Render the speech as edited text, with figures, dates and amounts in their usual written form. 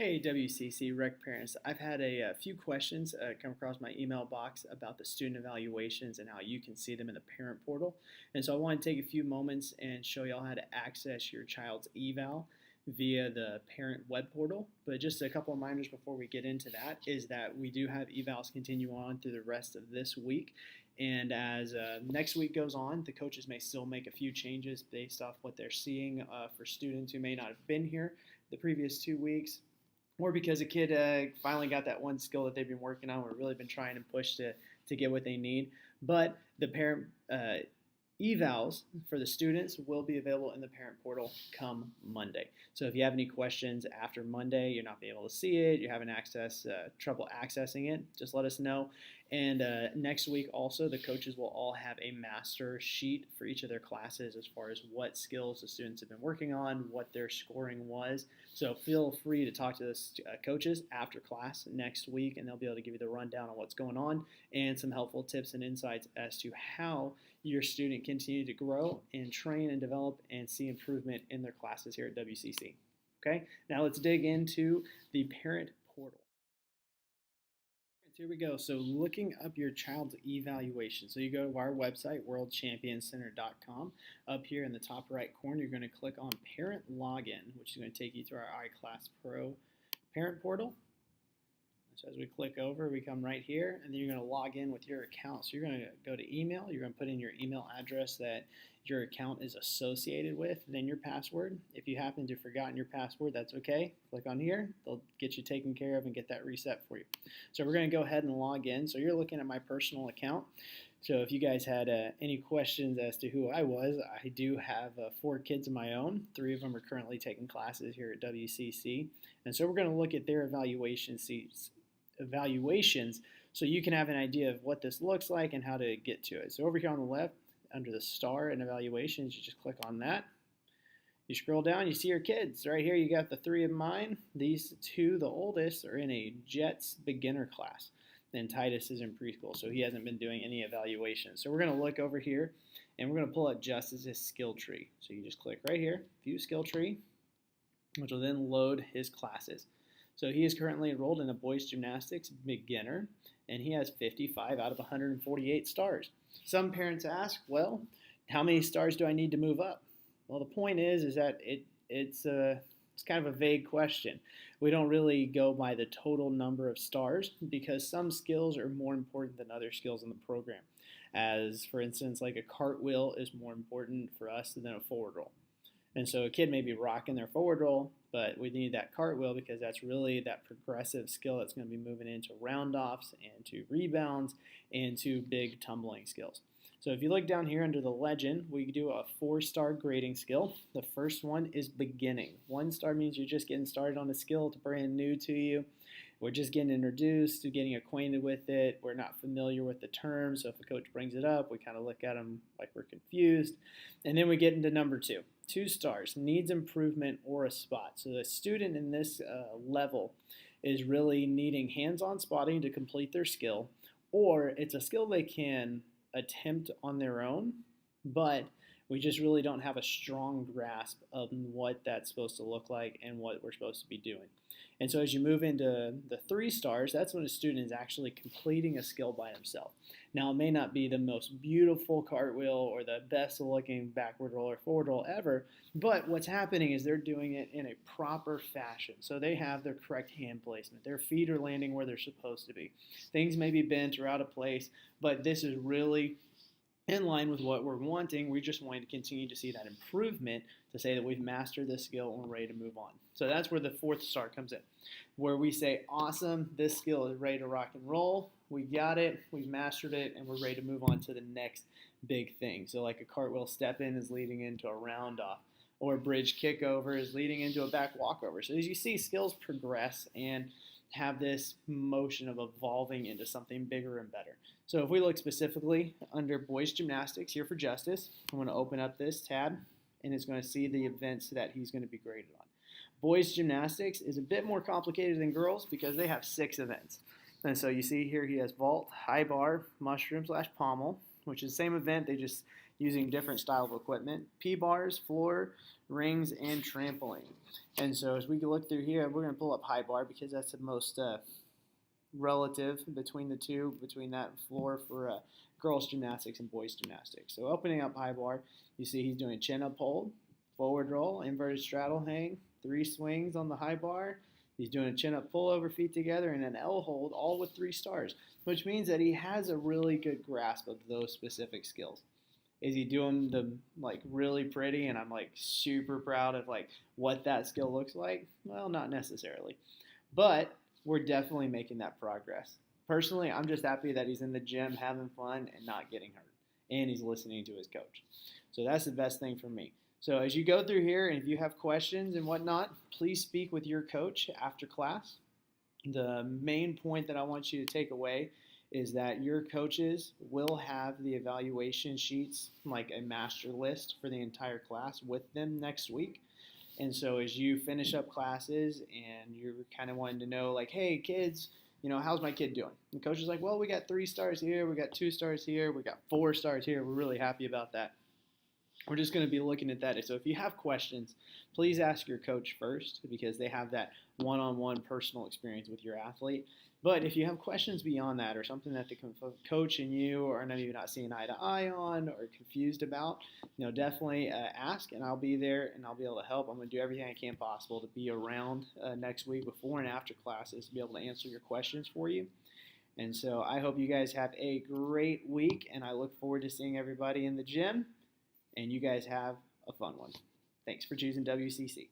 Hey WCC Rec Parents, I've had a few questions come across my email box about the student evaluations and how you can see them in the parent portal. And so I want to take a few moments and show y'all how to access your child's eval via the parent web portal. But just a couple of reminders before we get into that is that we do have evals continue on through the rest of this week. And as next week goes on, the coaches may still make a few changes based off what they're seeing for students who may not have been here the previous 2 weeks, or because a kid finally got that one skill that they've been working on. We've really been trying to push to get what they need. But the parent evals for the students will be available in the parent portal come Monday. So if you have any questions after Monday, you're not being able to see it, you're having trouble accessing it, just let us know. And next week also, the coaches will all have a master sheet for each of their classes as far as what skills the students have been working on, what their scoring was. So feel free to talk to the coaches after class next week, and they'll be able to give you the rundown on what's going on and some helpful tips and insights as to how your student continue to grow and train and develop and see improvement in their classes here at WCC. Okay, now let's dig into the parent portal. Here we go. So looking up your child's evaluation. So you go to our website, worldchampioncenter.com. Up here in the top right corner, you're going to click on Parent Login, which is going to take you through our iClass Pro parent portal. So as we click over, we come right here, and then you're going to log in with your account. So you're going to go to email. You're going to put in your email address that your account is associated with, then your password. If you happen to have forgotten your password, that's okay. Click on here. They'll get you taken care of and get that reset for you. So we're going to go ahead and log in. So you're looking at my personal account. So if you guys had any questions as to who I was, I do have 4 kids of my own. 3 of them are currently taking classes here at WCC. And so we're going to look at their evaluations so you can have an idea of what this looks like and how to get to it. So over here on the left, under the star and evaluations, you just click on that. You scroll down, you see your kids. Right here you got the 3 of mine. These 2, the oldest, are in a JETS beginner class. Then Titus is in preschool, so he hasn't been doing any evaluations. So we're going to look over here, and we're going to pull up Justice's skill tree. So you just click right here, View Skill Tree, which will then load his classes. So he is currently enrolled in a boys gymnastics beginner, and he has 55 out of 148 stars. Some parents ask, well, how many stars do I need to move up? Well, the point is that it's kind of a vague question. We don't really go by the total number of stars because some skills are more important than other skills in the program. As, for instance, like a cartwheel is more important for us than a forward roll. And so a kid may be rocking their forward roll, but we need that cartwheel because that's really that progressive skill that's going to be moving into round-offs and to rebounds and to big tumbling skills. So if you look down here under the legend, we do a 4-star grading skill. The first one is beginning. 1 star means you're just getting started on a skill. It's brand new to you. We're just getting introduced to getting acquainted with it. We're not familiar with the terms, so if a coach brings it up, we kind of look at them like we're confused. And then we get into number 2. 2 stars, needs improvement or a spot. So the student in this level is really needing hands-on spotting to complete their skill, or it's a skill they can attempt on their own, but we just really don't have a strong grasp of what that's supposed to look like and what we're supposed to be doing. And so as you move into the 3 stars, that's when a student is actually completing a skill by themselves. Now, it may not be the most beautiful cartwheel or the best looking backward roll or forward roll ever, but what's happening is they're doing it in a proper fashion. So they have their correct hand placement. Their feet are landing where they're supposed to be. Things may be bent or out of place, but this is really in line with what we're wanting. We're just wanting to continue to see that improvement to say that we've mastered this skill and we're ready to move on. So that's where the 4th star comes in, where we say, awesome, this skill is ready to rock and roll. We got it, we've mastered it, and we're ready to move on to the next big thing. So like a cartwheel step in is leading into a round off, or a bridge kickover is leading into a back walkover. So as you see, skills progress and have this motion of evolving into something bigger and better. So if we look specifically under boys gymnastics here for Justice, I'm going to open up this tab and it's going to see the events that he's going to be graded on. Boys gymnastics is a bit more complicated than girls because they have 6 events. And so you see here he has vault, high bar, mushroom / pommel, which is the same event. They just using different style of equipment, P-bars, floor, rings, and trampoline. And so as we look through here, we're going to pull up high bar because that's the most relative between the two, between that floor for girls gymnastics and boys gymnastics. So opening up high bar, you see he's doing chin up hold, forward roll, inverted straddle hang, 3 swings on the high bar. He's doing a chin up pull over, feet together, and an L hold, all with 3 stars, which means that he has a really good grasp of those specific skills. Is he doing them like really pretty and I'm like super proud of like what that skill looks like? Well, not necessarily. But we're definitely making that progress. Personally, I'm just happy that he's in the gym having fun and not getting hurt. And he's listening to his coach. So that's the best thing for me. So as you go through here, and if you have questions and whatnot, please speak with your coach after class. The main point that I want you to take away is that your coaches will have the evaluation sheets, like a master list for the entire class with them next week. And so as you finish up classes and you're kind of wanting to know, like, hey, kids, how's my kid doing? The coach is like, well, we got 3 stars here, we got 2 stars here, we got 4 stars here. We're really happy about that. We're just going to be looking at that. So if you have questions, please ask your coach first because they have that one-on-one personal experience with your athlete. But if you have questions beyond that or something that the coach and you are maybe not seeing eye to eye on or confused about, definitely ask, and I'll be there and I'll be able to help. I'm going to do everything I can possible to be around next week before and after classes to be able to answer your questions for you. And so I hope you guys have a great week, and I look forward to seeing everybody in the gym. And you guys have a fun one. Thanks for choosing WCC.